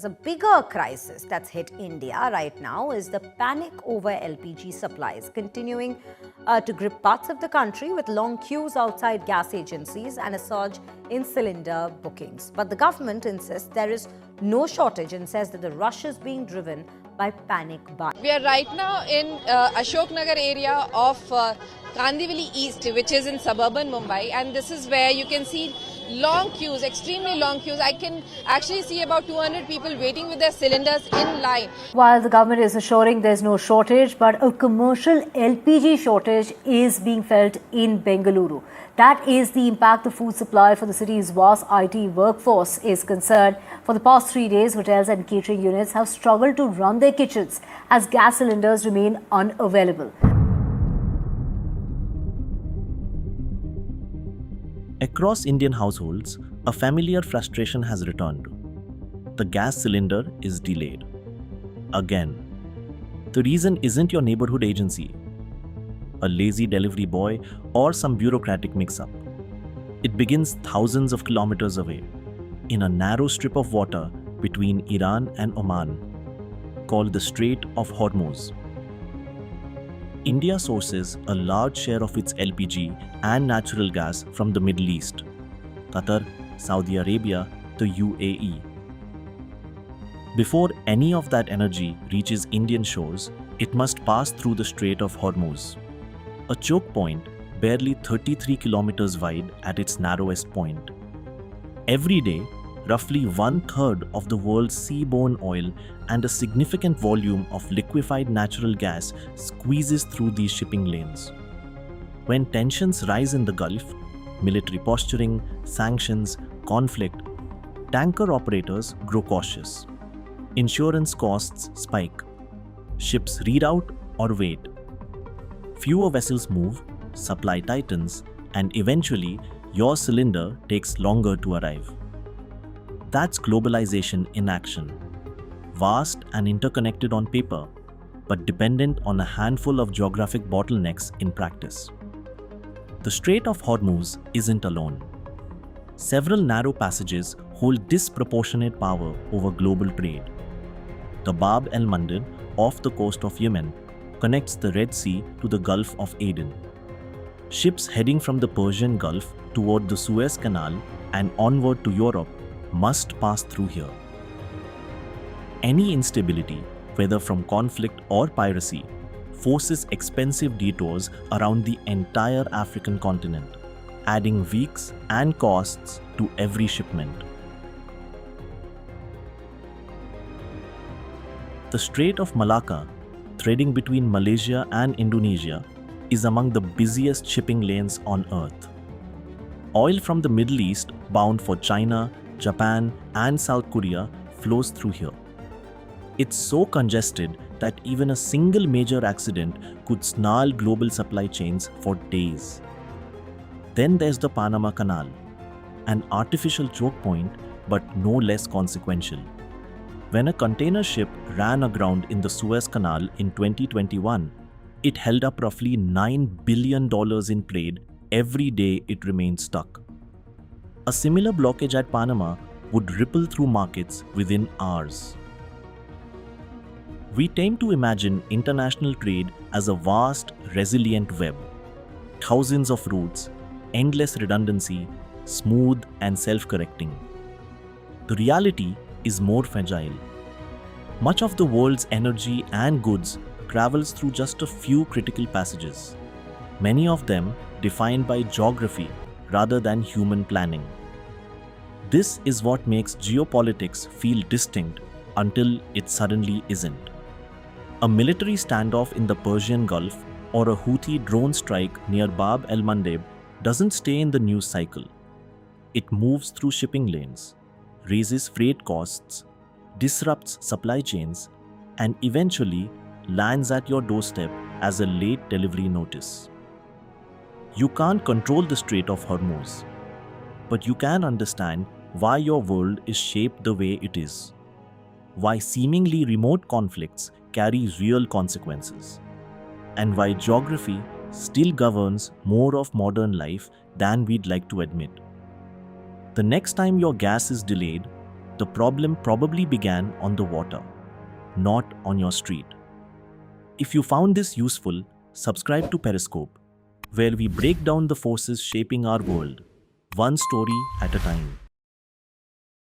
A bigger crisis that's hit India right now is the panic over LPG supplies, continuing to grip parts of the country with long queues outside gas agencies and a surge in cylinder bookings. But the government insists there is no shortage and says that the rush is being driven by panic buying. We are right now in Ashok Nagar area of Kandivali East, which is in suburban Mumbai, and this is where you can see long queues, extremely long queues. I can actually see about 200 people waiting with their cylinders in line. While the government is assuring there's no shortage, but a commercial LPG shortage is being felt in Bengaluru. That is the impact the food supply for the city's vast IT workforce is concerned. For the past 3 days, hotels and catering units have struggled to run their kitchens as gas cylinders remain unavailable. Across Indian households, a familiar frustration has returned. The gas cylinder is delayed. Again. The reason isn't your neighborhood agency, a lazy delivery boy, or some bureaucratic mix-up. It begins thousands of kilometers away, in a narrow strip of water between Iran and Oman, called the Strait of Hormuz. India sources a large share of its LPG and natural gas from the Middle East, Qatar, Saudi Arabia, the UAE. Before any of that energy reaches Indian shores, it must pass through the Strait of Hormuz, a choke point barely 33 kilometers wide at its narrowest point. Every day, roughly 1/3 of the world's seaborne oil and a significant volume of liquefied natural gas squeezes through these shipping lanes. When tensions rise in the Gulf, military posturing, sanctions, conflict, tanker operators grow cautious. Insurance costs spike. Ships reroute or wait. Fewer vessels move, supply tightens, and eventually your cylinder takes longer to arrive. That's globalization in action. Vast and interconnected on paper, but dependent on a handful of geographic bottlenecks in practice. The Strait of Hormuz isn't alone. Several narrow passages hold disproportionate power over global trade. The Bab el-Mandeb, off the coast of Yemen, connects the Red Sea to the Gulf of Aden. Ships heading from the Persian Gulf toward the Suez Canal and onward to Europe must pass through here. Any instability, whether from conflict or piracy, forces expensive detours around the entire African continent, adding weeks and costs to every shipment. The Strait of Malacca, threading between Malaysia and Indonesia, is among the busiest shipping lanes on Earth. Oil from the Middle East bound for China, Japan, and South Korea flows through here. It's so congested that even a single major accident could snarl global supply chains for days. Then there's the Panama Canal, an artificial choke point but no less consequential. When a container ship ran aground in the Suez Canal in 2021, it held up roughly $9 billion in trade every day it remained stuck. A similar blockage at Panama would ripple through markets within hours. We tend to imagine international trade as a vast, resilient web. Thousands of routes, endless redundancy, smooth and self-correcting. The reality is more fragile. Much of the world's energy and goods travels through just a few critical passages, many of them defined by geography rather than human planning. This is what makes geopolitics feel distinct until it suddenly isn't. A military standoff in the Persian Gulf or a Houthi drone strike near Bab el-Mandeb doesn't stay in the news cycle. It moves through shipping lanes, raises freight costs, disrupts supply chains, and eventually lands at your doorstep as a late delivery notice. You can't control the Strait of Hormuz, but you can understand why your world is shaped the way it is, why seemingly remote conflicts carry real consequences, and why geography still governs more of modern life than we'd like to admit. The next time your gas is delayed, The problem probably began on the water, not on your street. If you found this useful, subscribe to Periscope, where we break down the forces shaping our world, one story at a time.